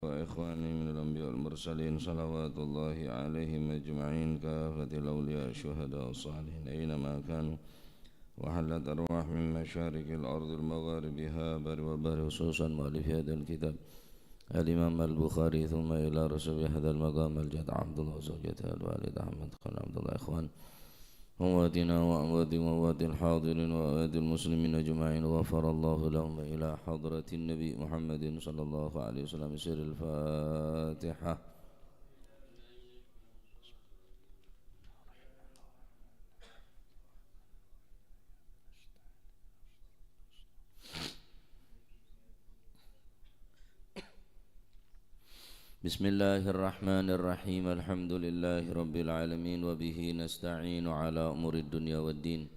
وإخواني من الأنبياء والمرسلين صلوات الله عليهم أجمعين كافة الأولياء الشهداء والصالحين أينما كانوا وحلت أرواح من مشارق الأرض المغاربها بر وبر خصوصا مؤلف هذا الكتاب الإمام البخاري ثم إلى رسول هذا المقام الجد عبد الله وزوجته الوالد أحمد خان عبد الله إخوان أمواتنا وأموات الحاضرين وأموات المسلمين أجمعين غفر الله لهم إلى حضرة النبي محمد صلى الله عليه وسلم سر الفاتحة. Bismillahirrahmanirrahim. Alhamdulillahi rabbil alamin wa bihi nasta'inu ala umuri dunya waddin.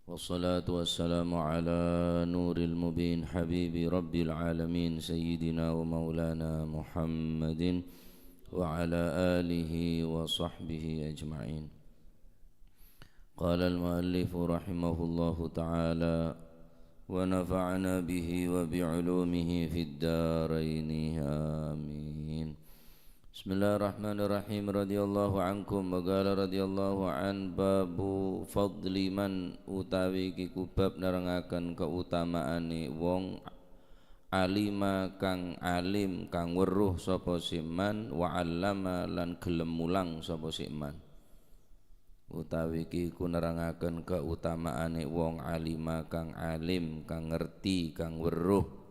Wassalatu wassalamu ala nuril mubin habibi rabbil alamin sayyidina wa maulana Muhammadin wa ala alihi wa sahbihi ajma'in. Qala al-muallifu rahimahullahu ta'ala wa nafa'na bihi wa bi'ulumihi fid darain amin. Bismillahirrahmanirrahim. Radhiyallahu ankum wa qala radhiyallahu an babu fadli man utawi iki kubab nerangaken keutamaane wong alima kang alim kang weruh sapa siman wa 'allama lan gelem mulang sapa siman. Utawi iki ku nerangaken keutamaane wong alima kang alim kang ngerti kang weruh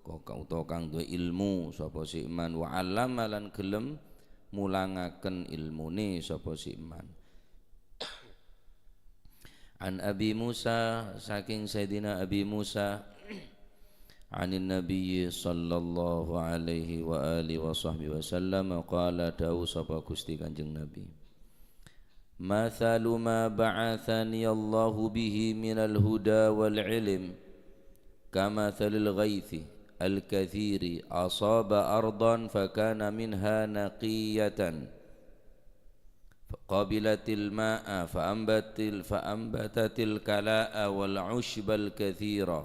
utawa kang duwe ilmu sapa siman wa 'allama lan gelem mulangaken ilmune sapa siman. An Abi Musa saking Sayyidina Abi Musa anin Nabi sallallahu alaihi wa alihi wa sahbihi wasallam qala dawu sapa Gusti Kanjeng Nabi mathalu ma ba'athani Allahu bihi minal huda wal ilm kamathalil ghaithi al-kathiri asaba ardan fakana minha naqiyatan faqabilatil ma'a fa'ambatatil kala'a wal 'ushbal kathira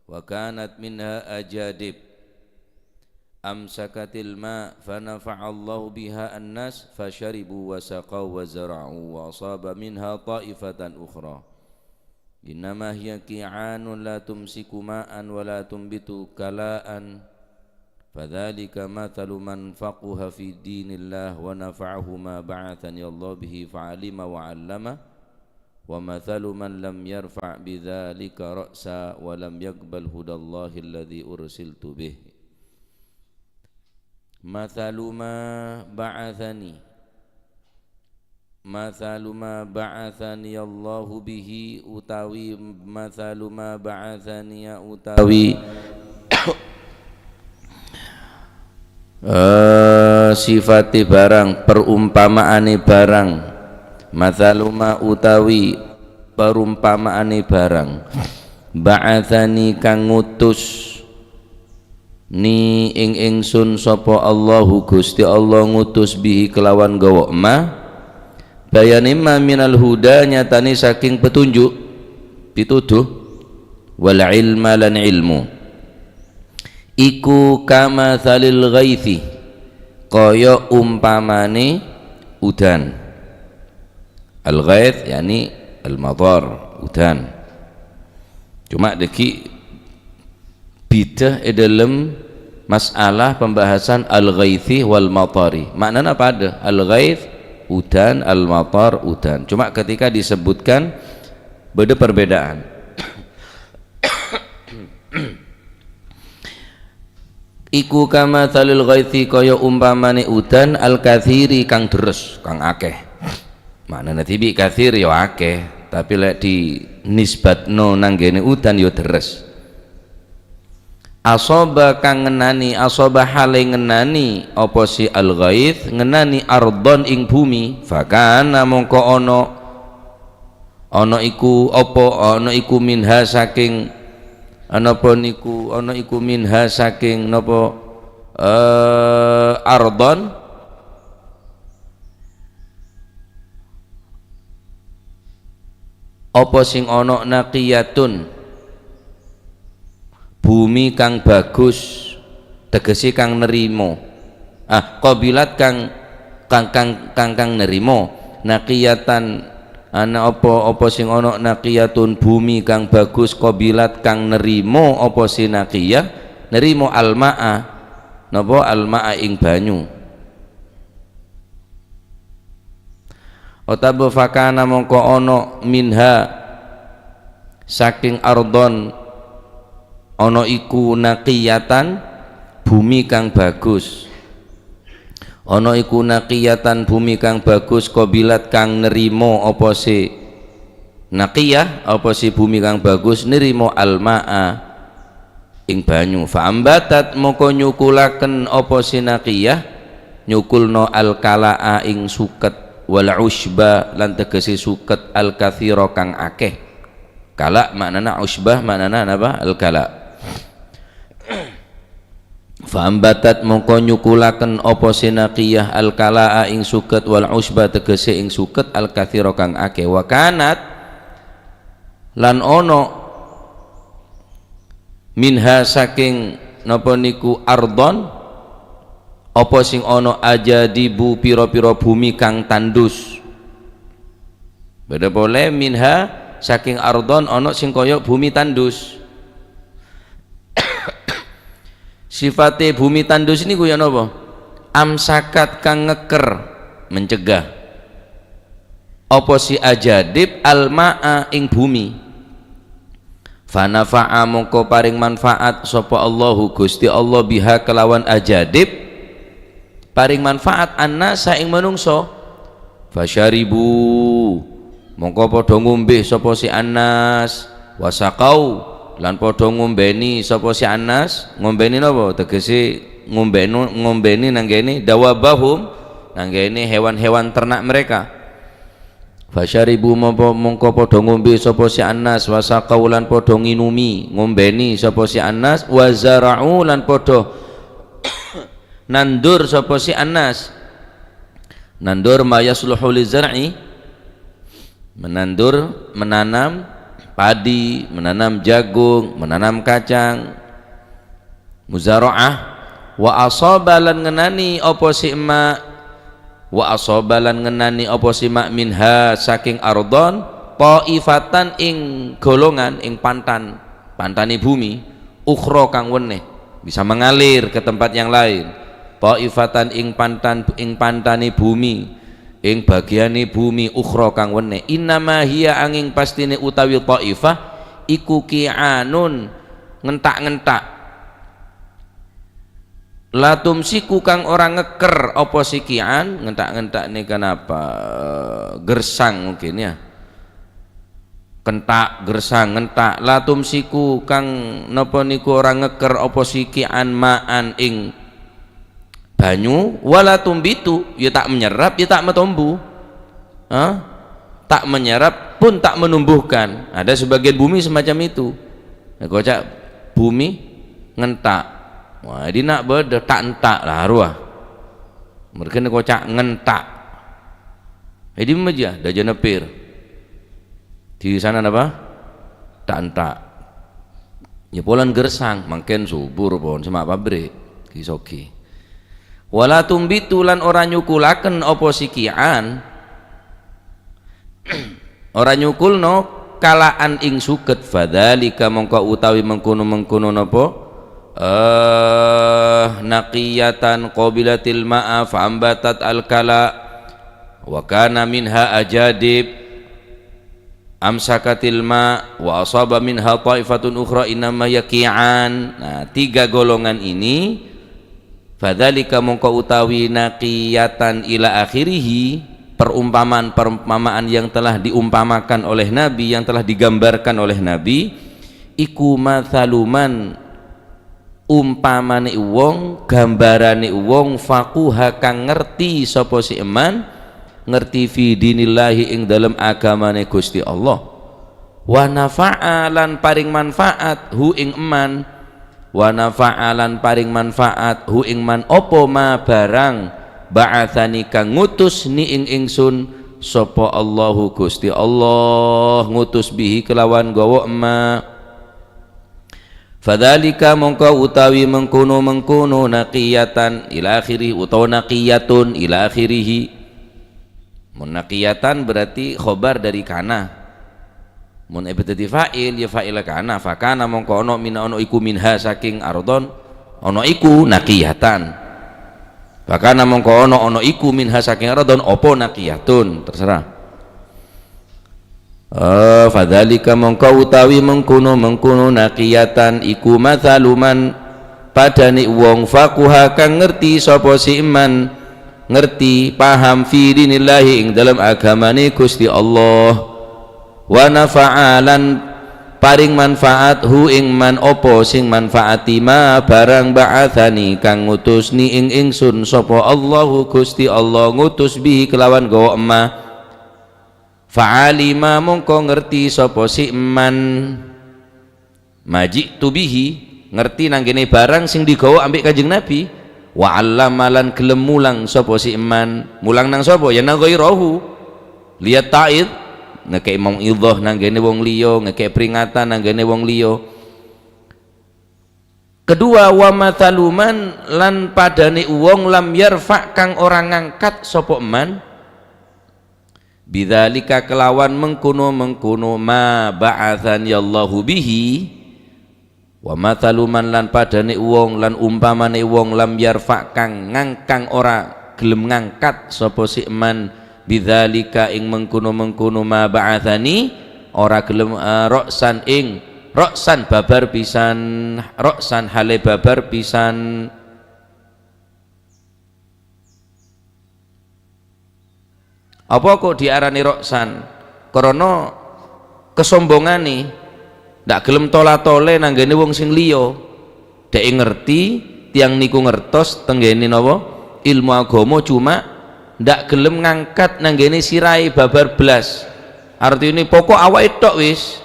wa kanat minha ajadib amsakatil ma' fanafa'allahu biha an-nas fasharibu wa saqaw wa zara'u wa asaba minha ta'ifatan ukhra innama hiya qi'anun la tumsiku ma'an wa la tumbitu kala'an fadhalika mathalu man faqaha fi dinillah wa nafa'ahu ma ba'athani Allah bihi fa'alima wa 'allama wa mathalu man lam yarfa' bidhalika ra'sa wa lam yaqbal hudallahi alladhi ursiltu bihi. Mathalu ma ba'athani Allahu bihi utawi mathalu ma ba'athani utawi sifati barang perumpamaane barang mathalu ma utawi perumpamaane barang ba'athani kang ngutus ni ing ingsun sapa Allahu Gusti Allah ngutus bihi kelawan gawa ma bayane ma minal huda nyatane saking petunjuk pituduh wal ilma lan ilmu iku kama thalil ghaithi kaya umpamane udan al ghaith yani al matar udan cuma deki bidah dalam masalah pembahasan al-ghaithi wal matari. Maknanya apa ada? Al-ghaith udan, al-matar udan. Cuma ketika disebutkan beda perbedaan. Iku kama thalil ghaithi kaya umpamane udan al-kathiri kang deres, kang akeh. Maknanya tibi kathir ya akeh, tapi lek di nisbatno nang gene udan ya deres. Asoba kang ngenani asoba hale ngenani apa si al-ghaith ngenani ardon ing bumi fakana mongko ana iku apa ana iku minha saking anapa niku ana iku minha saking napa ardon apa sing ana naqiyatun bumi kang bagus tegese kang nerimo. Qabilat kang nerimo. Naqiyatan ana apa sing ana naqiyatun bumi kang bagus, qabilat kang nerimo apa si naqiyah, nerimo almaa napa almaa ing banyu. Otabu fakana mongko ono minha saking ardon ono iku naqiyatan bumi kang bagus, ono iku naqiyatan bumi kang bagus, qabilat kang nerimo apa si naqiyah apa si bumi kang bagus nerimo almaa ing banyu. Fa ambatat mongko nyukulaken apa si naqiyah nyukulno alkalaa ing suket, wal usba lan tegese suket al katsira kang akeh. Kala maknana usbah maknana apa al kala. Fa ambatat mongko nyukulaken apa sinaqiyah al kalaa ing suket, wal usba tegese ing suket al katsira kang akeh. Wa kanat lan ono minha saking napa niku ardon apa sing ono aja dibu piro-piro bumi kang tandus. Beda boleh minha saking ardon ono sing koyok bumi tandus. Sifate bumi tandus ini kuya napa? Amsakat kang ngeker mencegah. Apa si ajadib almaa ing bumi. Fanafa'a mongko paring manfaat sapa Allahu Gusti Allah biha kelawan ajadib, paring manfaat annasa ing manungso. Fasyaribu mongko padha ngombe sapa si annas, wasaqau lan padha ngombeni sapa si annas. Ngombeni napa tegese ngombeni nang kene dawabahum, nang kene hewan-hewan ternak mereka. Fasyaribu mongko padha ngombe sapa si annas, wasaqau lan padha nginumi ngombeni sapa si annas, wazara'u lan padha nandur sapa si annas. Nandur ma yasluhu lizar'i, menandur menanam padi, menanam jagung, menanam kacang, muzara'ah. Wa asaba lan ngenani apa si ma, wa asaba lan ngenani apa si ma minha saking ardon taifatan ing golongan ing pantane bumi, ukhra kang weneh bisa mengalir ke tempat yang lain. Taifatan ing pantane bumi, ing bagiane bumi, ukhra kang weneh. Innama hiya angin pastine utawi taifah iku ki'anun ngentak-ngentak, la tumsiku kang orang ngeker apa si ki'an. Ngentak-ngentak ini kenapa? Gersang mungkin ya, kentak gersang ngentak. La tumsiku kang napa niku orang ngeker apa si ki'an ma'an ing banyu, wala tumbitu ya tak menyerap ya tak metumbuh. Tak menyerap pun tak menumbuhkan. Ada sebagian bumi semacam itu. Kocak bumi ngentak, wah ini nak beda tak entak lah ruah. Mereka kocak ngentak. Jadi meja dah jenepir di sana apa? Tak entak. Ya polan gersang, makin subur pun semak pabrik kisoki. Wala tumbitu lan ora nyukulaken apa sikian, ora nyukulno kalaan ing suket. Fadzalika mongko utawi mengkono napa naqiyatan qabilatil ma'a fa ambatat al-kala wa kana minha ajadib amsakatil ma wa asaba minha taifatun ukhra innama yaqi'an. Nah, tiga golongan ini fadzalika mongko utawi naqiyatan ila akhirih, perumpamaan yang telah diumpamakan oleh Nabi, yang telah digambarkan oleh Nabi, iku mathaluman umpamane wong, gambarane wong faquha kang ngerti sapa si eman, ngerti fi dinillahi ing dalam agamane Gusti Allah, wa nafa'alan paring manfaat hu ing eman, wa nafa'alan paring manfaat hu ing man opo ma barang ba'athani kang ngutus ni ing ingsun sapa Allahu Gusti Allah, ngutus bihi kelawan gawa ma. Fadzalika mongko utawi mengkono naqiyatan ila akhirih utawa naqiyatun ila akhirih. Naqiyatan berarti khobar dari kana. Mun ibtadi fa'il ya fa'il kana, fakana mongko ono iku minha saking ardon ono iku naqiyatan. Fakana mongko ono iku minha saking ardon opo naqiyatun, terserah. Fadzalika mongko utawi mengkono naqiyatan iku mathaluman padane wong fakuha kang ngerti sapa si iman, ngerti paham fi dinillahi ing dalam agamane Gusti Allah, wa nafa'alan paring manfaat hu ing man opo sing manfaati ma barang ba'athani kang ngutusni ing ingsun sapa Allahu Gusti Allah ngutus bihi kelawan gawa emah. Fa'alima mongko ngerti sapa si man majitu bihi, ngerti nanggene barang sing digawa ambek Kanjeng Nabi. Wa 'allama lan gelem mulang sapa si man, mulang nang sapa ya nang ghairahu, lihat ta'id ngekek mau'idhah nanggene wong liya, ngekek peringatan nanggene wong liya. Kedua, wa mathaluman lan padane wong lam yarfa kang ora ngangkat sapa man bidzalika kelawan mengkuno ma ba'athani Allahu bihi. Wa mathaluman lan padane wong lan umpamane wong lam yarfa kang ngangkang ora gelem ngangkat sapa si man bidzalika ing mengkuno ma ba'athani ora gelem roksan babar pisan, roksan hale babar pisan. Apa kok diarani roksan? Karena kesombongane ndak gelem tola-tole nanggene wong sing liya. Dek ngerti tiang niku ngertos tenggene napa ilmu agama, cuma ndak gelem ngangkat nanggene sirai babar blas. Artine pokok awake tok wis.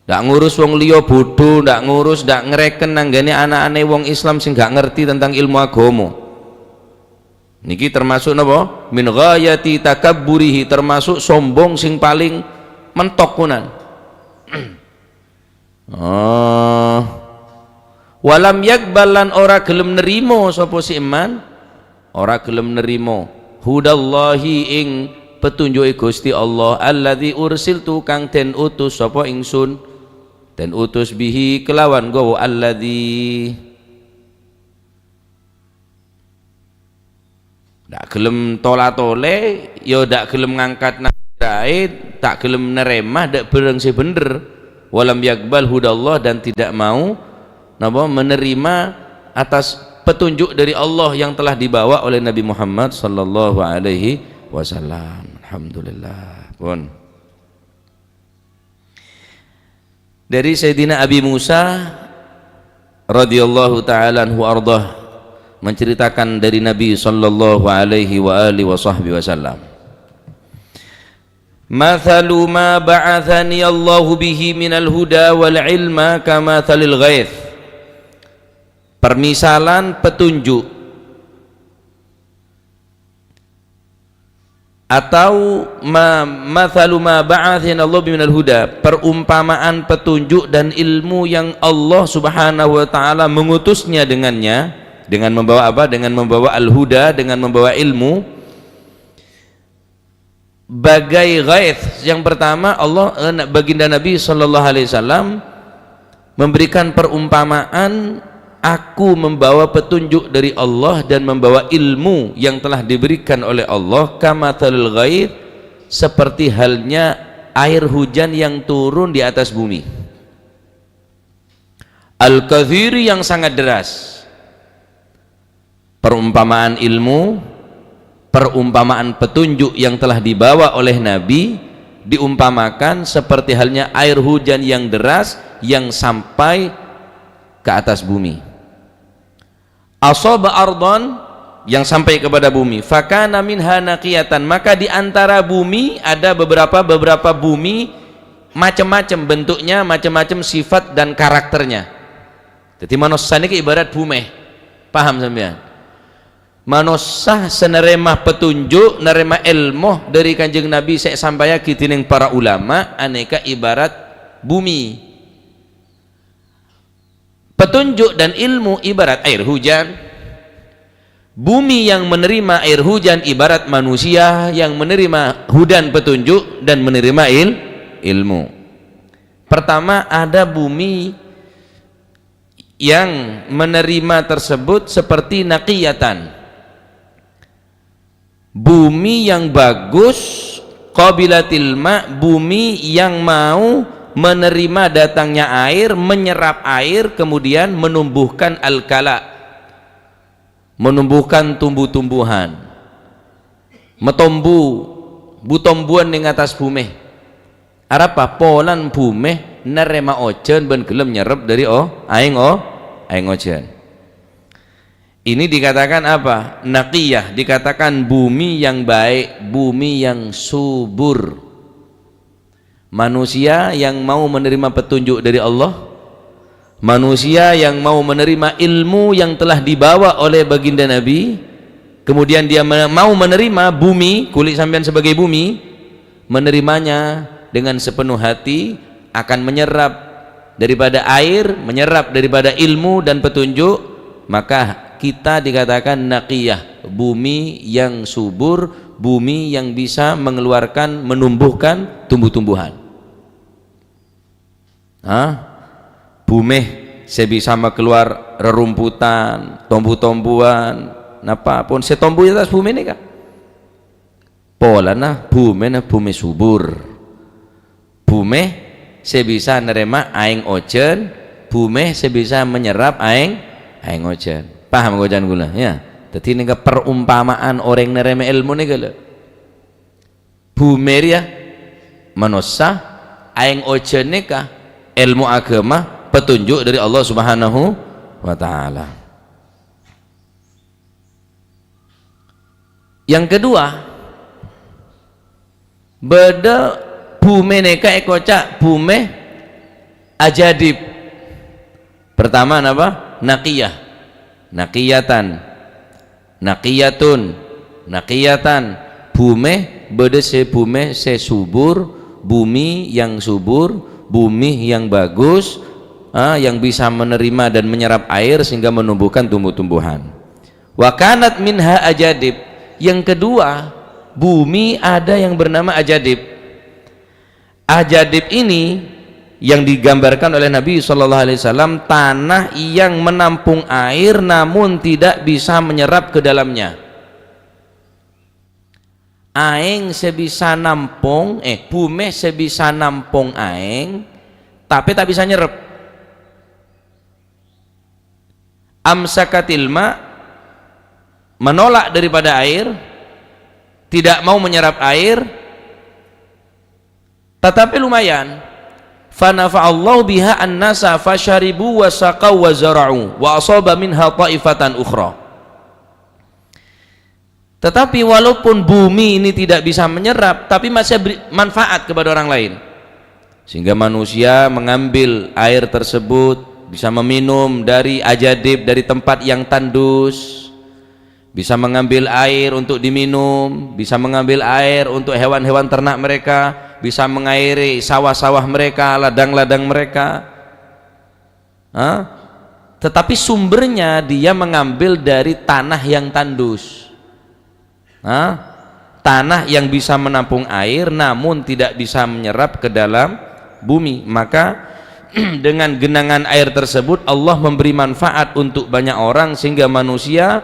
Ndak ngurus wong liya bodoh, ndak ngereken nanggene anak-ane wong Islam sing gak ngerti tentang ilmu agama. Niki termasuk napa? Min ghayati takabburihi, termasuk sombong sing paling mentok kunan. Walam yakbalan ora gelem nerimo sapa si iman, ora gelem nerimo hudallahi ing petunjuke Gusti Allah alladzi ursiltu kang den utus sapa ingsun, den utus bihi kelawan gawa alladzi. Ndak gelem tola-tole ya ndak gelem ngangkat nasirai, tak gelem neremah ndak bereng si bener. Walam yakbal hudallah, dan tidak mau napa menerima atas petunjuk dari Allah yang telah dibawa oleh Nabi Muhammad sallallahu alaihi wasallam. Alhamdulillah. Pun dari Sayyidina Abi Musa radhiyallahu taala anhu ardhah menceritakan dari Nabi sallallahu alaihi wa alihi wasallam, mathalu ma ba'athani Allahu bihi minal huda wal ilma kamathalil ghaith. Permisalan petunjuk atau mathalu ma ba'athani Allahu bihi minal huda, perumpamaan petunjuk dan ilmu yang Allah subhanahu wa ta'ala mengutusnya dengannya, dengan membawa apa? Dengan membawa al-huda, dengan membawa ilmu. Bagai ghaith, yang pertama Allah baginda Nabi sallallahu alaihi wasallam memberikan perumpamaan, aku membawa petunjuk dari Allah dan membawa ilmu yang telah diberikan oleh Allah, kamathalil ghaith, seperti halnya air hujan yang turun di atas bumi, al-kathiri, yang sangat deras. Perumpamaan ilmu, perumpamaan petunjuk yang telah dibawa oleh Nabi diumpamakan seperti halnya air hujan yang deras yang sampai ke atas bumi. Asaba ardon, yang sampai kepada bumi, fakana minha naqiyatan, maka di antara bumi ada beberapa bumi macam-macam bentuknya, macam-macam sifat dan karakternya. Jadi manusia ini ibarat bumi, paham sampean? Manusia senerema petunjuk, nerema ilmu dari Kanjeng Nabi saya sampai kiting para ulama, aneka ibarat bumi. Petunjuk dan ilmu ibarat air hujan. Bumi yang menerima air hujan ibarat manusia yang menerima hudan petunjuk dan menerima ilmu. Pertama, ada bumi yang menerima tersebut seperti naqiyatan, bumi yang bagus, qabilatil ma, bumi yang mau menerima datangnya air, menyerap air, kemudian menumbuhkan al-kala, menumbuhkan tumbuh-tumbuhan, butombuan ning atas bumi. Arapa polan bumi nerema ojen ben gelem nyerep dari aing ojen. Ini dikatakan apa? Naqiyah, dikatakan bumi yang baik, bumi yang subur. Manusia yang mau menerima petunjuk dari Allah, manusia yang mau menerima ilmu yang telah dibawa oleh baginda Nabi, kemudian dia mau menerima bumi, kulit sampean sebagai bumi, menerimanya dengan sepenuh hati, akan menyerap daripada air, menyerap daripada ilmu dan petunjuk, maka kita dikatakan naqiyah, bumi yang subur, bumi yang bisa mengeluarkan, menumbuhkan tumbuh-tumbuhan. Bumi sebisa keluar rerumputan, tumbuh-tumbuhan, napa pun setombu atas bumi ini kan. Pola bumi subur. Bumi sebisa nerima aing ojen, bumi sebisa menyerap aing ojen. Paham gojan gula ya? Dadi ini perumpamaan orang nerema ilmu nih gula. Bumi ya manusia, aing ojen nih kah ilmu agama, petunjuk dari Allah Subhanahu wa ta'ala. Yang kedua, beda bumi neka ekocak bumi ajadib. Pertama apa? Naqiyah, naqiyatan, naqiyatun, naqiyatan. Bumi beda se bumi se subur, bumi yang subur, bumi yang bagus, yang bisa menerima dan menyerap air sehingga menumbuhkan tumbuh-tumbuhan. Wa kanat minha ajadib. Yang kedua, bumi ada yang bernama ajadib. Ajadib ini yang digambarkan oleh Nabi SAW, tanah yang menampung air namun tidak bisa menyerap ke dalamnya. Aing sebisa nampung, bumi sebisa nampung aing, tapi tak bisa nyerap. Amsakatil ma, menolak daripada air, tidak mau menyerap air, tetapi lumayan. Fanafa'allahu biha an-nasa fasharibu wa saqaw wa zara'u wa asaba minha ta'ifatan ukhra. Tetapi walaupun bumi ini tidak bisa menyerap, tapi masih beri manfaat kepada orang lain, sehingga manusia mengambil air tersebut, bisa meminum dari ajadib, dari tempat yang tandus, bisa mengambil air untuk diminum, bisa mengambil air untuk hewan-hewan ternak mereka, bisa mengairi sawah-sawah mereka, ladang-ladang mereka. Tetapi sumbernya dia mengambil dari tanah yang tandus, tanah yang bisa menampung air namun tidak bisa menyerap ke dalam bumi. Maka dengan genangan air tersebut Allah memberi manfaat untuk banyak orang, sehingga manusia,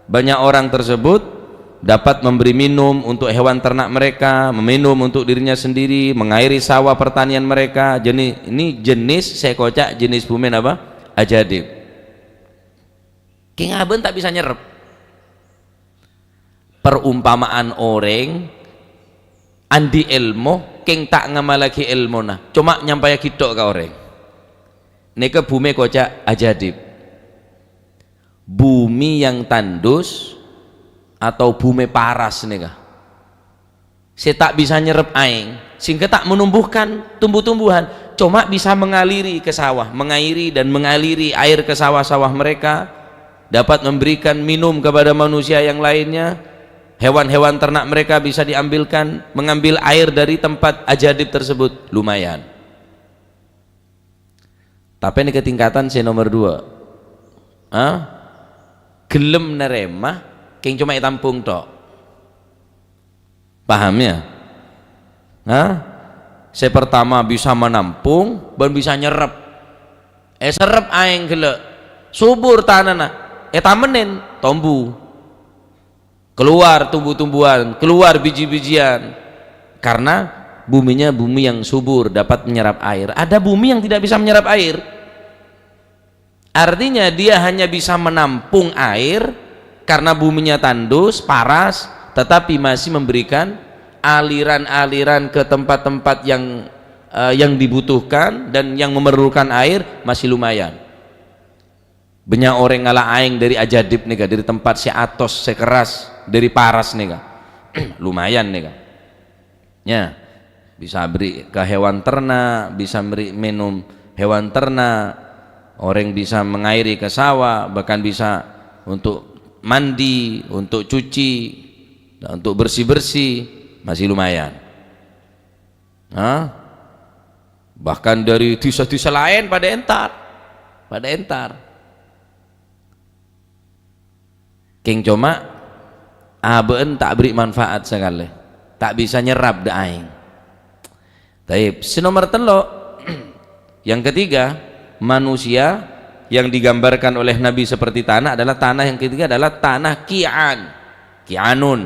banyak orang tersebut dapat memberi minum untuk hewan ternak mereka, meminum untuk dirinya sendiri, mengairi sawah pertanian mereka. Ini jenis sekocak, jenis bumi apa? Ajadib. King Aben tak bisa nyerap. Perumpamaan orang andi ilmu king tak ngamalaki ilmu nah, cuma nyampai kita ke orang neka bumi kocak ajadib, bumi yang tandus atau bumi paras neka saya tak bisa nyerap aing sehingga tak menumbuhkan tumbuh-tumbuhan, cuma bisa mengaliri ke sawah, mengairi dan mengaliri air ke sawah-sawah mereka, dapat memberikan minum kepada manusia yang lainnya. Hewan-hewan ternak mereka bisa diambilkan, mengambil air dari tempat ajadib tersebut, lumayan. Tapi ini ketingkatan si nomor 2. Gelem nerema keng cuma tampung tok. Paham ya? Saya pertama bisa menampung dan bisa nyerap. Serep aing gelek. Subur tanana. Tamenin tombu. Keluar tumbuh-tumbuhan, keluar biji-bijian. Karena buminya bumi yang subur, dapat menyerap air. Ada bumi yang tidak bisa menyerap air. Artinya dia hanya bisa menampung air karena buminya tandus, paras, tetapi masih memberikan aliran-aliran ke tempat-tempat yang dibutuhkan dan yang memerlukan air masih lumayan. Banyak orang ngalah aing dari ajadib nih dari tempat si atos, si keras, dari paras nih lumayan nih ya, bisa beri ke hewan ternak, bisa beri minum hewan ternak, orang bisa mengairi ke sawah, bahkan bisa untuk mandi, untuk cuci, untuk bersih-bersih, masih lumayan. Bahkan dari desa-desa lain pada entar King cuma aben tak beri manfaat sekali, tak bisa nyerap da aing. Taib si nomor telok yang ketiga, manusia yang digambarkan oleh Nabi seperti tanah adalah tanah yang ketiga adalah tanah ki'anun.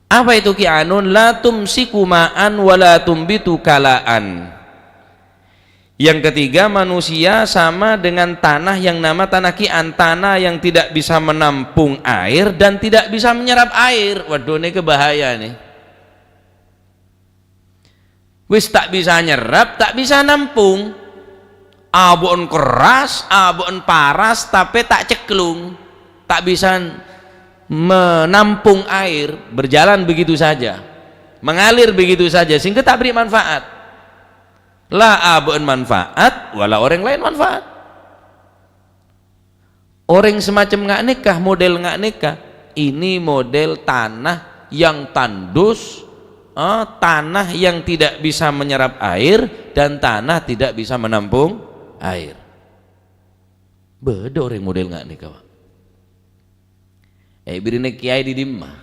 Apa itu ki'anun? La tumsiku ma'an wa la tumbitu kalaan. Yang ketiga, manusia sama dengan tanah yang nama tanah ki'an, tanah yang tidak bisa menampung air dan tidak bisa menyerap air. Waduh, ini kebahaya nih. Wis tak bisa nyerap, tak bisa nampung. Abon keras, abon paras, tapi tak ceklung, tak bisa menampung air, berjalan begitu saja, mengalir begitu saja, sehingga tak beri manfaat. La abun manfaat wala orang lain manfaat. Orang semacam ngak nikah, model ngak nikah ini model tanah yang tandus, tanah yang tidak bisa menyerap air dan tanah tidak bisa menampung air. Beda orang model ngak nikah. Birine kiai di dimah,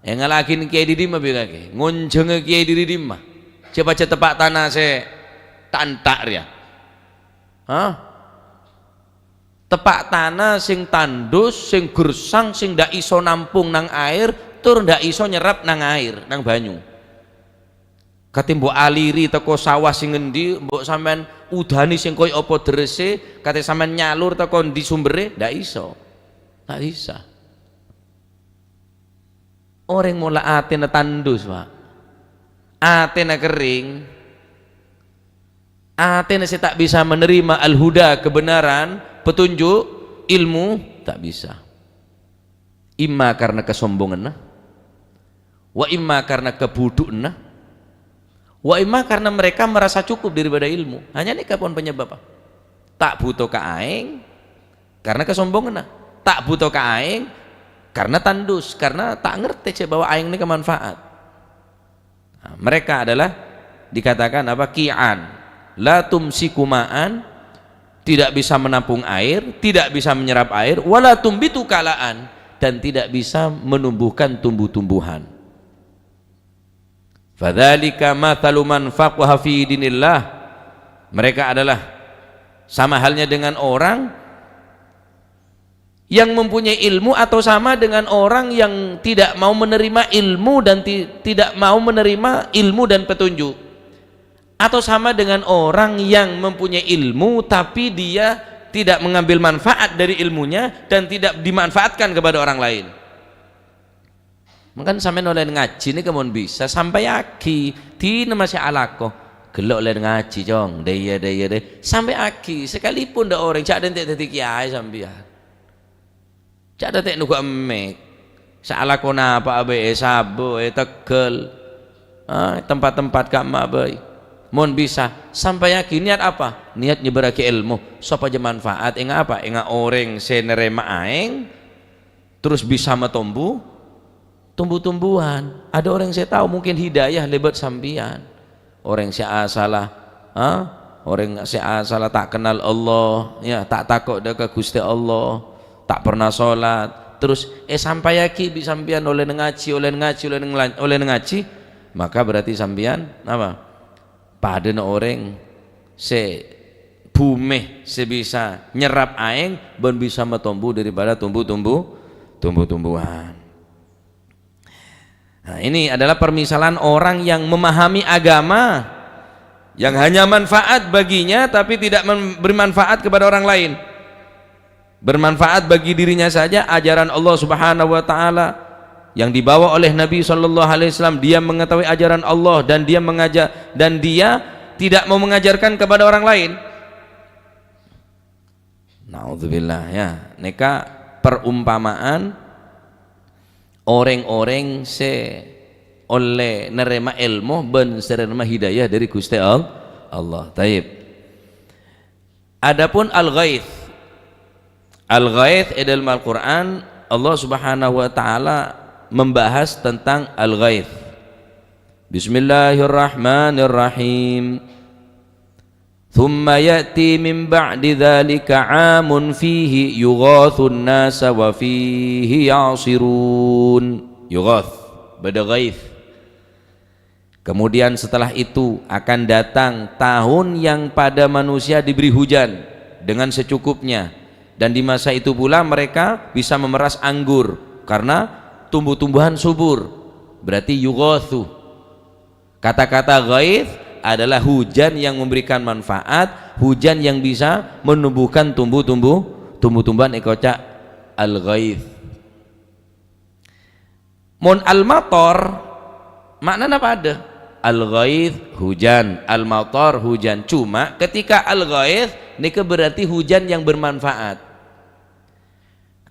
yang ngalakin kiai di dimah bilake ngunjung kiai di dimah. Coba tepak tanah se tantak ya, tepak tanah sing tandus, sing gersang, sing ndak iso nampung nang air, tur ndak iso nyerap nang air, nang banyu. Kate mbok aliri teko sawah sing ngendi, mbok sampean udani sing koyo apa drese, kate sampean nyalur teko ndi sumbere, ndak iso. Ndak bisa. Orang mula atene tandus, Pak. Atena kering, atena saya tak bisa menerima al-huda, kebenaran, petunjuk, ilmu, tak bisa. Imma karena kesombongan, wa imma karena kebudukan, wa imma karena mereka merasa cukup daripada ilmu. Hanya ini kapan penyebab? Tak butuh ke aing karena kesombongan, tak butuh ke aing karena tandus, karena tak ngerti bahwa aing ini kemanfaat. Mereka adalah dikatakan apa? Ki'an, la tumsiku ma'an, tidak bisa menampung air, tidak bisa menyerap air, wala tumbitu kalaan, dan tidak bisa menumbuhkan tumbuh-tumbuhan. Fadzalika mathalu man faqaha fi dinillah. Mereka adalah sama halnya dengan orang yang mempunyai ilmu, atau sama dengan orang yang tidak mau menerima ilmu dan tidak mau menerima ilmu dan petunjuk, atau sama dengan orang yang mempunyai ilmu tapi dia tidak mengambil manfaat dari ilmunya dan tidak dimanfaatkan kepada orang lain. Maka sampai oleh ngaji ini kemun bisa sampai aki tina masih alako gelok oleh ngaji jong daya sampai aki sekalipun dah orang cak dentek detik kiai sampai cak ada tek nuga emek salah kona apa abe sabo tegel tempat-tempat kama abe mon bisa sampai yakin niat apa? Niat nyebarake ilmu sapa aja manfaat enggak apa? Enggak orang senerema aeng terus bisa tumbuh-tumbuhan. Ada orang saya tahu mungkin hidayah lebat sambian orang saya salah orang salah tak kenal Allah, ya tak takut dah ke Gusti Allah, tak pernah sholat, terus sampai yaki bi sampean oleh ngaji, oleh ngaji, maka berarti sampean apa? Pada orang se bumeh sebisa nyerap aing ben bisa metumbuh daripada tumbuh-tumbuhan. Nah, ini adalah permisalan orang yang memahami agama yang hanya manfaat baginya tapi tidak bermanfaat kepada orang lain. Bermanfaat bagi dirinya saja ajaran Allah Subhanahu wa taala yang dibawa oleh Nabi sallallahu alaihi wasallam. Dia mengetahui ajaran Allah dan dia mengajar, dan dia tidak mau mengajarkan kepada orang lain. Naudzubillah, ya. Neka perumpamaan orang-orang oleh nerima ilmu ben nerima hidayah dari Gusti Allah. Taib. Adapun al-ghaits dalam Al-Quran, Allah Subhanahu wa ta'ala membahas tentang al-ghaits. Bismillahirrahmanirrahim. Thumma ya'ti min ba'di dhalika 'amun fihi yughathun nasa wa fihi ya'sirun. Yughath, bada ghaits. Kemudian setelah itu akan datang tahun yang pada manusia diberi hujan dengan secukupnya, dan di masa itu pula mereka bisa memeras anggur karena tumbuh-tumbuhan subur. Berarti yughathu. Kata-kata ghaits adalah hujan yang memberikan manfaat, hujan yang bisa menumbuhkan tumbuh-tumbuhan ekocak al-ghaits. Mon al-matar maknanya apa ada? Al-ghaits hujan, al-matar hujan. Cuma ketika al-ghaits ini berarti hujan yang bermanfaat.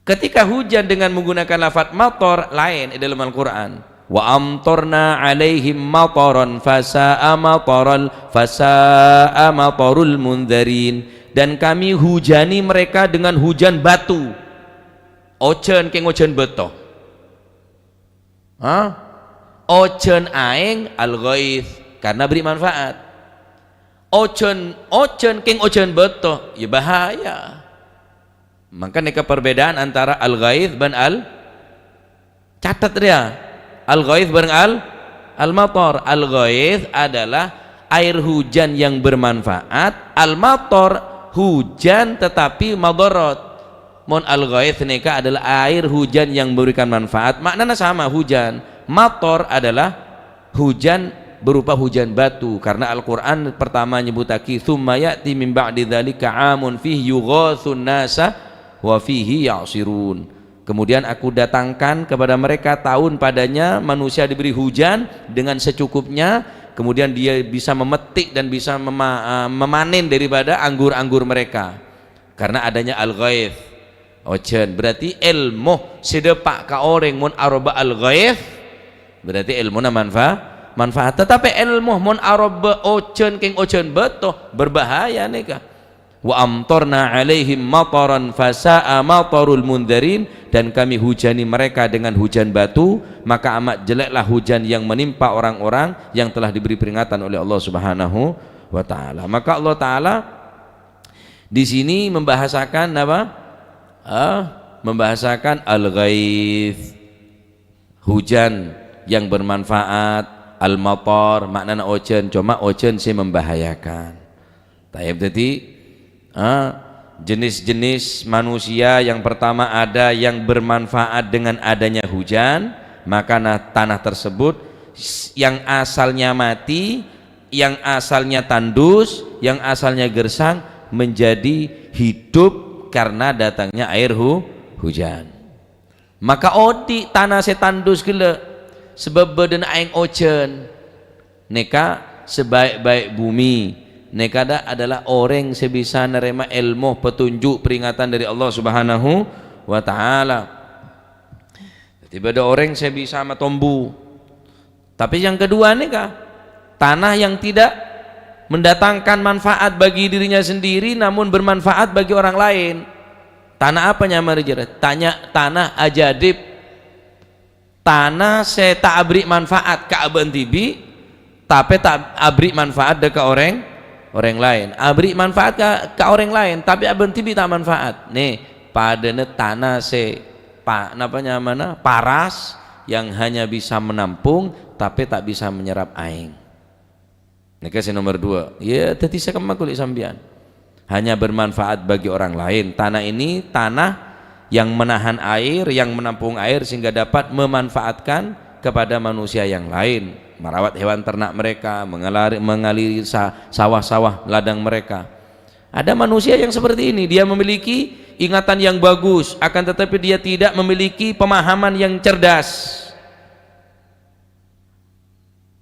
Ketika hujan dengan menggunakan lafaz matar lain di dalam Al-Quran, wa amtarna alaihim mataran fasa'a matarul mundzirin, dan kami hujani mereka dengan hujan batu. Ocean keng ocean beto. Ocean aing al-ghaits karena beri manfaat. Ocean keng ocean beto ya bahaya. Maka neka perbedaan antara al-ghaits dan catat dia. Al-ghaits bareng al-matar. Al-ghaits adalah air hujan yang bermanfaat, al-matar hujan tetapi madarat. Mon al-ghaits neka adalah air hujan yang memberikan manfaat, maknanya sama hujan. Matar adalah hujan berupa hujan batu, karena Al-Quran pertama nyebutaki tsumma ya'ti min ba'di dzalika 'amun fihi yughathun nasa wa fihi ya'sirun. Kemudian aku datangkan kepada mereka tahun padanya manusia diberi hujan dengan secukupnya, kemudian dia bisa memetik dan bisa memanen daripada anggur-anggur mereka karena adanya al-ghaits. Ocean berarti ilmu sedepak ka orang mun aroba al-ghaits berarti ilmu na manfaat. Tetapi ilmu mun aroba ocean keng ocean beto berbahaya nika. Wa amtarna alaihim mataran fasa'a matarul mundzirin, dan kami hujani mereka dengan hujan batu, maka amat jeleklah hujan yang menimpa orang-orang yang telah diberi peringatan oleh Allah Subhanahu wa taala. Maka Allah taala di sini membahasakan apa? Membahasakan al-ghaits, hujan yang bermanfaat, al-matar maknanya ocean, cuma ocean sih membahayakan. Taib jadi jenis-jenis manusia yang pertama ada yang bermanfaat dengan adanya hujan, maka tanah tersebut yang asalnya mati, yang asalnya tandus, yang asalnya gersang menjadi hidup karena datangnya air hujan. Maka odi tanah setandus gila sebab badan aing ocean. Neka sebaik-baik bumi, nekada adalah orang sebisa nerima ilmu petunjuk peringatan dari Allah Subhanahu wa taala. Tiba ada orang sebisa matombu. Tapi yang kedua neka tanah yang tidak mendatangkan manfaat bagi dirinya sendiri namun bermanfaat bagi orang lain. Tanah apa nyamar jerat? Tanah ajadib. Tanah saya tak abri manfaat ka aban tibi, tapi tak abri manfaat dekat orang orang lain, beri manfaat ke orang lain, tapi abang tibi tak manfaat. Nih pada tanah paras yang hanya bisa menampung tapi tak bisa menyerap air. Ini kasih nomor 2. Ya tadi saya kulit sambian. Hanya bermanfaat bagi orang lain. Tanah ini tanah yang menahan air, yang menampung air sehingga dapat memanfaatkan kepada manusia yang lain, merawat hewan ternak mereka, mengaliri sawah-sawah ladang mereka. Ada manusia yang seperti ini, dia memiliki ingatan yang bagus, akan tetapi dia tidak memiliki pemahaman yang cerdas.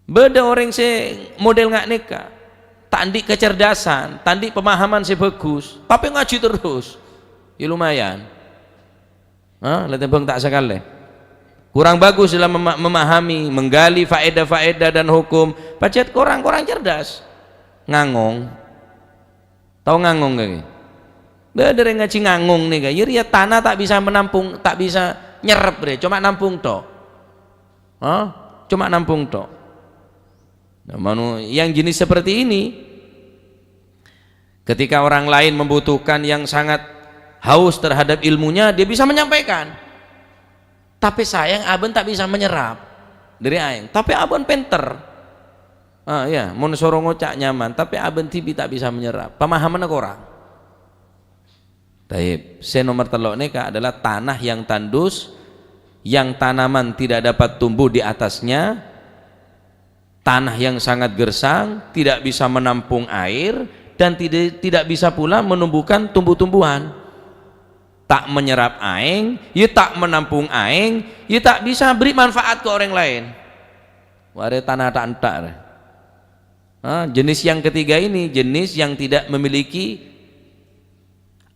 Beda orang model ngak nikah, tandik kecerdasan, tandik pemahaman bagus, tapi ngaji terus, ya lumayan. Lihat bang tak sekali. Kurang bagus dalam memahami, menggali faedah-faedah dan hukum. Pacet kurang cerdas. Ngangong. Tahu ngangong gak? Beda yang ngaji ngangong nih gak? Ya tanah tak bisa menampung, tak bisa nyerap deh. Cuma nampung tok. Cuma nampung tok. Nah, yang jenis seperti ini, ketika orang lain membutuhkan yang sangat haus terhadap ilmunya, dia bisa menyampaikan, tapi sayang abang tak bisa menyerap dari aing. Tapi abang pinter, ya mun soro ngocak nyaman, tapi abang tibi tak bisa menyerap, pemahaman kurang. Taib nomor 3 neka adalah tanah yang tandus, yang tanaman tidak dapat tumbuh di atasnya, tanah yang sangat gersang, tidak bisa menampung air dan tidak bisa pula menumbuhkan tumbuh-tumbuhan. Tak menyerap aing, ya tak menampung aing, ya tak bisa beri manfaat ke orang lain. Ware tanah tak entak. Jenis yang ketiga ini jenis yang tidak memiliki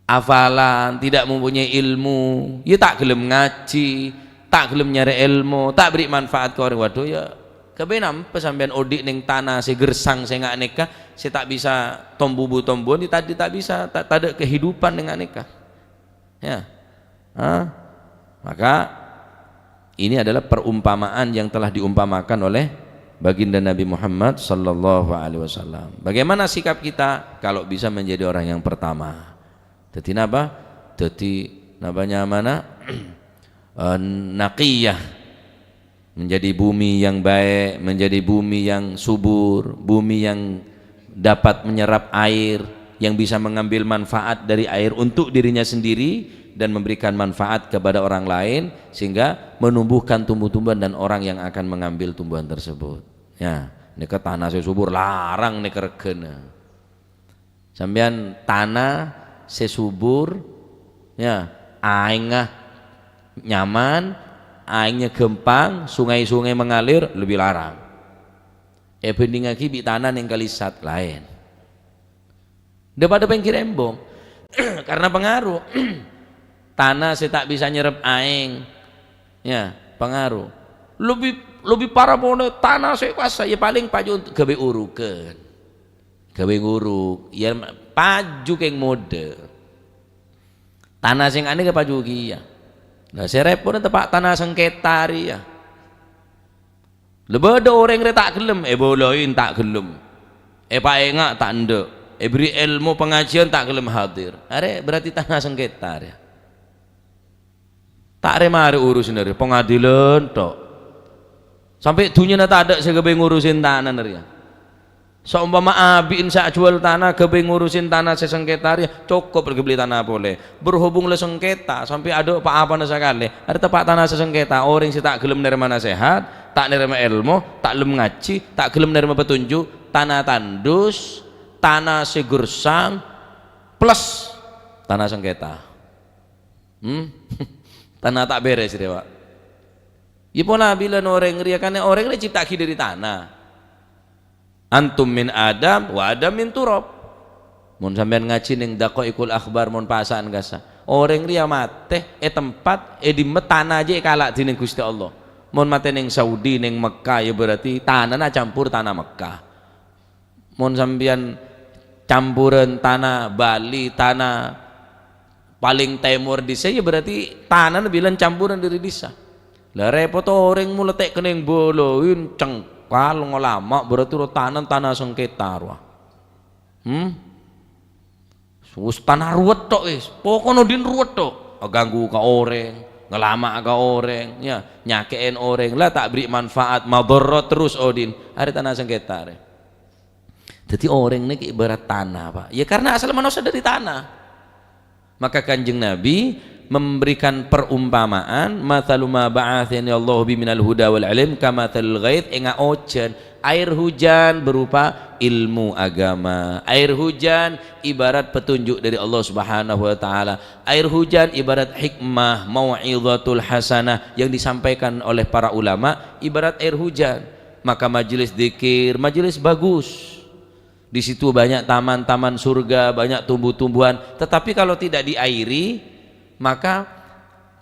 hafalan, tidak mempunyai ilmu, ya tak gelem ngaji, tak gelem nyari ilmu, tak beri manfaat ke orang. Waduh ya kebenam pesambian odik ning tanah gersang saya nggak nikah, saya tak bisa tumbuh-tumbuhan, tadi tak bisa, tak ada kehidupan dengan nikah. Ya, maka ini adalah perumpamaan yang telah diumpamakan oleh baginda Nabi Muhammad sallallahu alaihi wasallam. Bagaimana sikap kita kalau bisa menjadi orang yang pertama? Jadi apa? Jadi namanya mana? Naqiyah, menjadi bumi yang baik, menjadi bumi yang subur, bumi yang dapat menyerap air, yang bisa mengambil manfaat dari air untuk dirinya sendiri dan memberikan manfaat kepada orang lain, sehingga menumbuhkan tumbuh-tumbuhan dan orang yang akan mengambil tumbuhan tersebut. Ya, nika tanah subur larang nika regena. Sampean tanah sesubur, ya, aingah nyaman, aingnya gempang, sungai-sungai mengalir, lebih larang. Bening lagi bi tanah yang kalisat lain. Daripada pengkir embong karena pengaruh tanah saya tak bisa nyerap aing, ya pengaruh lebih parah pun tanah saya kuasa ya paling paju untuk gawe urukan, gawe nguruk ya paju keng mode tanah sing aneh ke paju kia. Nah saya repot tepak tanah sengketa ya lebih ada orang yang tak gelem boloin tak gelem pak engak tak ndek beri ilmu pengajian tak gelem hadir. Are berarti tanah sengketa ya. Tak remare urusin dari pengadilan tok. Sampai dunia tak ada segebe ngurusin tanah ya. Seumpama abiin sak jual tanah gebe ngurusin tanah sesengketa ya, cukup pergi beli tanah boleh. Berhubung le sengketa sampai ada apa sekali. Ada tempat tanah sesengketa orang si tak gelem nerima nasihat, tak nerima ilmu, tak gelem ngaji, tak gelem nerima petunjuk, tanah tandus, tanah segursang plus tanah sengketa. Tanah tak beres dia Pak. Ipona bila orang ria karena orang ini cipta dari tanah. Antum min Adam wa Adam min turab. Mun sampean ngaji ning Daqaiqul Akhbar mun pasaan gasa. Orang ria mate tempat di tanah aja kalak di Gusti Allah. Mun mate ning Saudi ning Mekah ya berarti tanah campur tanah Mekah. Mun sampean campuran tanah Bali, tanah paling timur di saya berarti tanah bilang campuran dari desa. Lah repot orang muletek kening boloin cengkal ngolama berarti tanah sengketa. Wis tanah ruwet tok wis. Pokono din ruwet tok. Ganggu ka orang, ngelama ka orang, ya, nyakein orang. Lah tak beri manfaat, madharat terus odin. Ada tanah sengketa. Jadi orang ini ibarat tanah, Pak. Ya karena asal manusia dari tanah. Maka Kanjeng Nabi memberikan perumpamaan, mathalu ma ba'athani Allah bi minal huda wal ilm kamathalil ghaith enga ocean. Air hujan berupa ilmu agama. Air hujan ibarat petunjuk dari Allah Subhanahu wa taala. Air hujan ibarat hikmah, mau'izatul hasanah yang disampaikan oleh para ulama, ibarat air hujan. Maka majelis zikir, majelis bagus. Di situ banyak taman-taman surga, banyak tumbuh-tumbuhan. Tetapi kalau tidak diairi, maka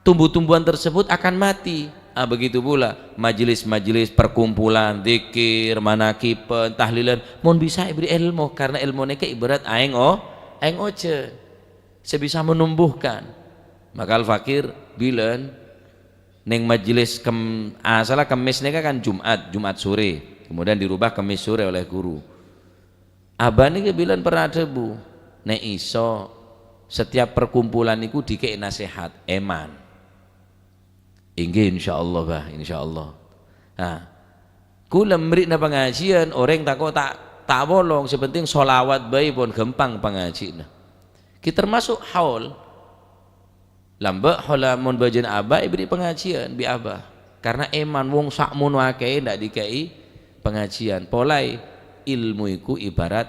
tumbuh-tumbuhan tersebut akan mati. Begitu pula majelis-majelis perkumpulan zikir, manakipen, tahlilan mun bisa beri ilmu karena ilmu neke ibarat aing oce sebisa menumbuhkan. Maka al-fakir bilen neng majelis salah kemis neka kan Jumat sore, kemudian dirubah kemis sore oleh guru. Abah niki bilen pernah debu nek iso setiap perkumpulan niku dikei nasihat eman. Inggih insyaallah bah, insyaallah. Nah, kula mrikna pengajian orang tak bolong, sepenting sholawat bae pun gampang pengajina. Kita termasuk haul. Lambek holamun bajen abah beri pengajian bi abah. Karena eman wong sakmun wae ndak dikei pengajian. Polai ilmu iku ibarat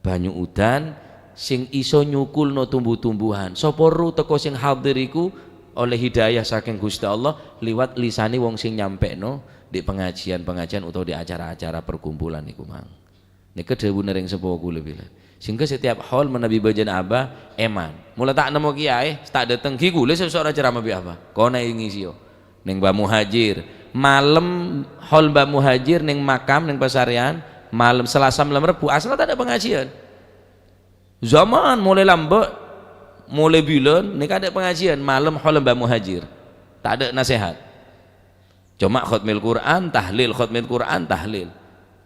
banyu udan sing iso nyukulno tumbuh-tumbuhan. Sapa ru teko sing hadir iku oleh hidayah saking Gusti Allah liwat lisani wong sing nyampekno di pengajian-pengajian atau di acara-acara perkumpulan niku mang. Niki dewe nering sepuh kula bila. Sehingga setiap haul menabi bajan abah eman. Mula tak nemu kiai, tak dateng ki kula seorang ceramah bi abah. Kono ngisi yo. Ning Mbah Muhajir, malam haul Mbah Muhajir ning makam ning Pasarian, malam Selasa malam Rebu asal tak ada pengajian. Zaman mulai lambat mulai bulan ini ada pengajian malam haul Mbah Muhajir, tak ada nasihat, cuma khutmil Quran tahlil, khutmil Quran tahlil.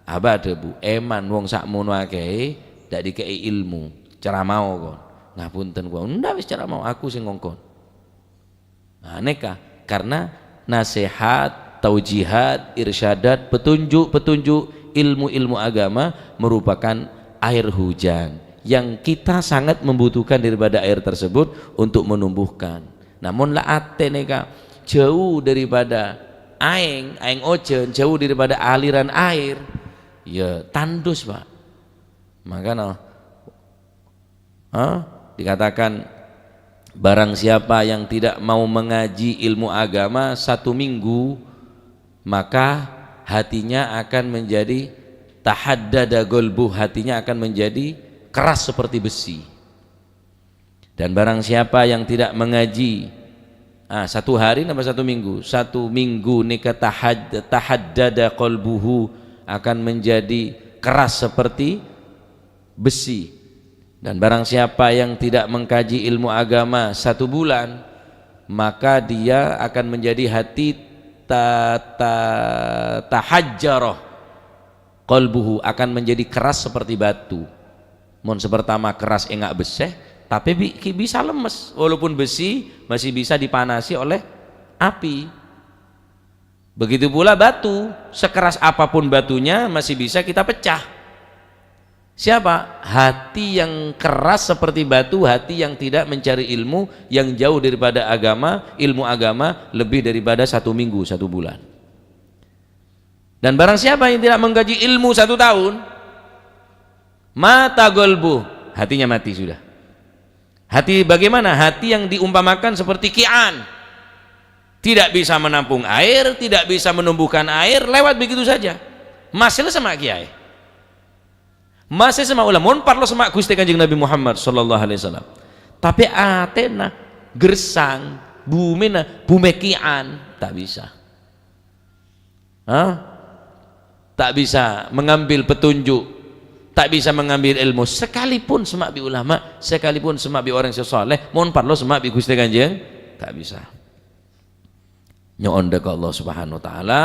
Abah debu eman wong sakmono akeh dak dikei ilmu ceramah kon ngapunten kok ndak wis ceramah aku sing ngongkon. Nah neka karena nasihat, taujihat, irsyadat, petunjuk ilmu-ilmu agama merupakan air hujan yang kita sangat membutuhkan daripada air tersebut untuk menumbuhkan. Namun la ate neka jauh daripada aing ocean, jauh daripada aliran air, ya tandus Pak. Maka dikatakan barang siapa yang tidak mau mengaji ilmu agama 1 minggu, maka hatinya akan menjadi tahaddada golbuh, hatinya akan menjadi keras seperti besi. Dan barang siapa yang tidak mengaji 1 hari nambah 1 minggu, 1 minggu nikah tahaddada qalbuhu, akan menjadi keras seperti besi. Dan barang siapa yang tidak mengkaji ilmu agama 1 bulan, maka dia akan menjadi hati tahajjarah qalbuhu, akan menjadi keras seperti batu. Mun sepertama keras enggak beseh, tapi bisa lemes, walaupun besi masih bisa dipanasi oleh api. Begitu pula batu, sekeras apapun batunya masih bisa kita pecah. Siapa? Hati yang keras seperti batu, hati yang tidak mencari ilmu, yang jauh daripada agama, ilmu agama lebih daripada 1 minggu, 1 bulan. Dan barang siapa yang tidak mengkaji ilmu 1 tahun, mata golbu, hatinya mati sudah. Hati bagaimana? Hati yang diumpamakan seperti kian, tidak bisa menampung air, tidak bisa menumbuhkan air, lewat begitu saja. Masih sama kiai, masih sama ulama, mon parlo sama Gusti Kanjeng Nabi Muhammad sallallahu alaihi wasallam. Tapi atena gersang, bume kian, tak bisa. Tak bisa mengambil petunjuk, tak bisa mengambil ilmu, sekalipun semak bi ulama, sekalipun semak bi orang soleh, mohon parlo semak bi Gusti Kanjeng, tak bisa. Nyoon ke Allah Subhanahu wa taala,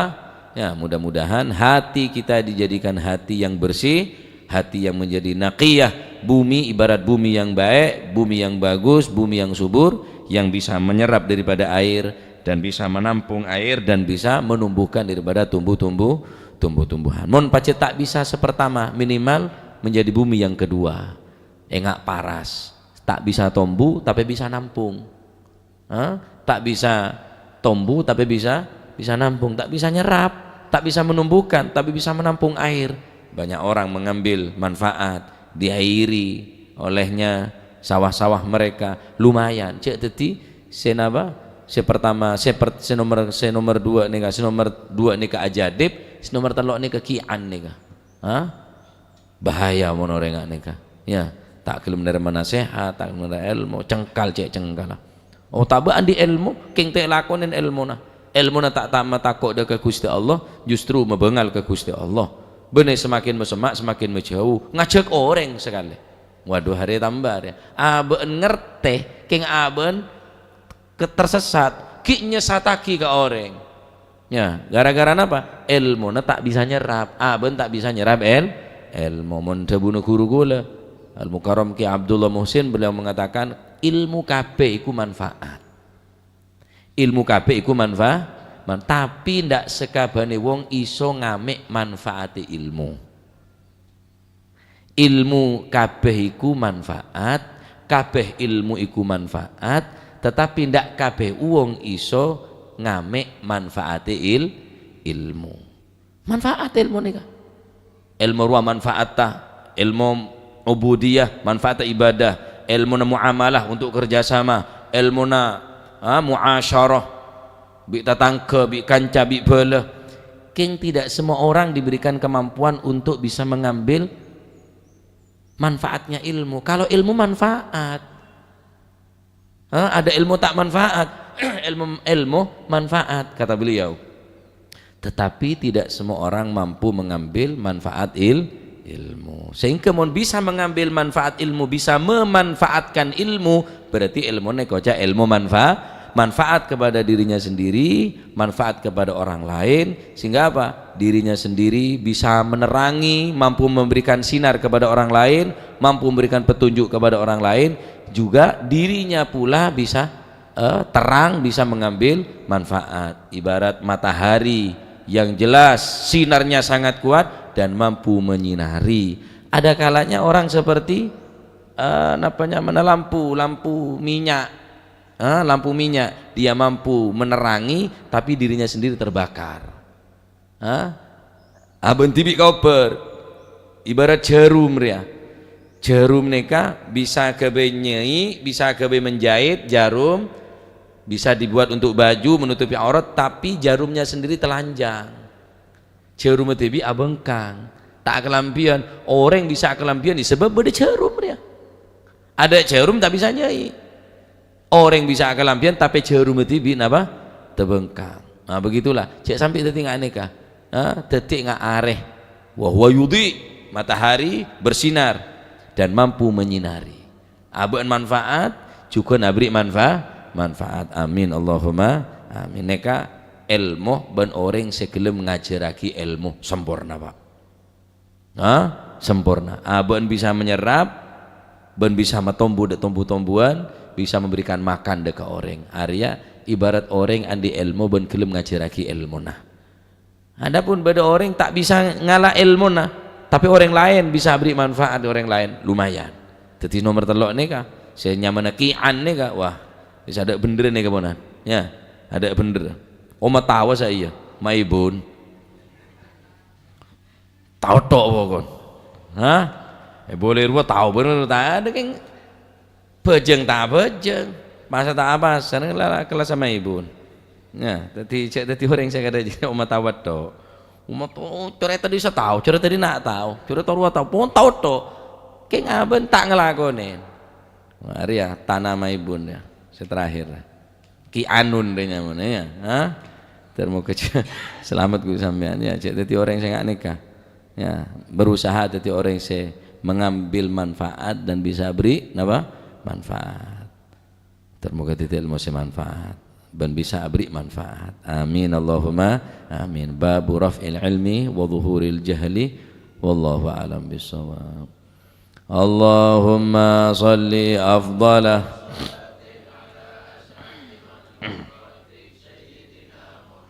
ya mudah-mudahan hati kita dijadikan hati yang bersih, hati yang menjadi naqiyah, bumi ibarat bumi yang baik, bumi yang bagus, bumi yang subur, yang bisa menyerap daripada air dan bisa menampung air dan bisa menumbuhkan daripada tumbuh-tumbuhan. Mon pacet tak bisa sepertama, minimal menjadi bumi yang kedua, engak paras, tak bisa tumbuh tapi bisa nampung, tak bisa tumbuh tapi bisa nampung, tak bisa nyerap, tak bisa menumbuhkan tapi bisa menampung air. Banyak orang mengambil manfaat, diairi olehnya sawah-sawah mereka, lumayan cek teti senaba sepertama senomor dua nih ke ajadib, nomor telok nih ke kian nih bahaya monorengak nih ya, tak kelem menerima nasihat, tak kelem menerima ilmu, cengkal cek cengkal. Oh tabaan di ilmu, king te lakonin ilmu na tak tamat takut dah ke Gusti Allah, justru membengal ke Gusti Allah. Benih semakin mesemak semakin menjauh, ngajak orang sekali. Waduh hari tambah ya. Aben ngerteh, king aben ketersesat, ki nyesataki ke orang. Ya, gara-gara apa? Ilmu na tak bisa nyerap, aben tak bisa nyerap ilmu. Mun bunuh guru gula. Al-Mukarram Ki Abdullah Muhsin beliau mengatakan ilmu kabeh iku manfaat. Ilmu kabeh iku manfaat, tapi ndak sekabane wong iso ngamek manfaati ilmu. Ilmu kabeh iku manfaat, kabeh ilmu iku manfaat, tetapi ndak kabeh wong iso ngamek manfaati ilmu. Manfaat ilmu nika. Ilmu ruah manfaat ta, ilmu ubudiyah manfaat ibadah, ilmu na muamalah untuk kerjasama, ilmu na muasyarah, bi tatangke, bi kanca, bi bela. King tidak semua orang diberikan kemampuan untuk bisa mengambil manfaatnya ilmu. Kalau ilmu manfaat, ada ilmu tak manfaat, ilmu manfaat kata beliau. Tetapi tidak semua orang mampu mengambil manfaat ilmu. Sehingga mau bisa mengambil manfaat ilmu, bisa memanfaatkan ilmu, berarti ilmu nekoca ilmu manfaat kepada dirinya sendiri, manfaat kepada orang lain, sehingga apa? Dirinya sendiri bisa menerangi, mampu memberikan sinar kepada orang lain, mampu memberikan petunjuk kepada orang lain, juga dirinya pula bisa terang, bisa mengambil manfaat. Ibarat matahari yang jelas sinarnya sangat kuat dan mampu menyinari. Ada kalanya orang seperti lampu minyak, lampu minyak, dia mampu menerangi tapi dirinya sendiri terbakar. Aben tibi koper, ibarat jarum ya. Jarum neka bisa kebe nyei, bisa kebe menjahit jarum, bisa dibuat untuk baju menutupi aurat, tapi jarumnya sendiri telanjang. Jarum tibi abengkang, tak kelampian. Orang bisa kelampian sebab ada jarum dia. Ada jarum tak bisa nyai. Orang bisa kelampian tapi jarum tibi napa tebengkang. Nah begitulah. Cek sampai detik nggak neka, detik nggak areh. Wahwa yudi, matahari bersinar dan mampu menyinari. Aben manfaat juga nabri manfaat. Amin Allahumma amin. Neka ilmu ben orang sekelem ngajaraki ilmu sempurna pak. Sempurna. Ben bisa menyerap, ben bisa metombu dek tumbuh-tumbuhan, bisa memberikan makan dek orang. Arya ibarat orang andi ilmu ben kelem ngajaraki ilmu nah. Adapun beda orang tak bisa ngalah ilmu nah, tapi orang lain bisa beri manfaat orang lain, lumayan. Jadi nomor telok nih kah, saya nyaman kian nih kah, wah bisa ada bener nih kabonan, ya ada bener. Oma tawa saya, maibun, tahu tok pokon, boleh ruah tahu bener tak ada kan, bejeng tak bejeng, masa tak apa, sana kelas sama ibun. Ya, tadi orang saya kata oma tahu tok. Umat cerita tadi saya tahu, cerita tadi nak tahu, cerita ruah tahu, pun tahu toh, keng aben tak ngelakonin. Mari ya tanah maibun ya, terakhir. Ki Anun dehnya mana ya, termo kecil, selamat gue sampean ya. Jadi orang yang saya nggak nikah, ya berusaha jadi orang yang saya mengambil manfaat dan bisa beri, apa manfaat. Termoga titik ilmu saya manfaat. Dan bisa beri manfaat. Amin Allahumma amin. Babu raf'il ilmi wa zuhuril jahli wallahu a'lam bissawab. Allahumma salli afdalah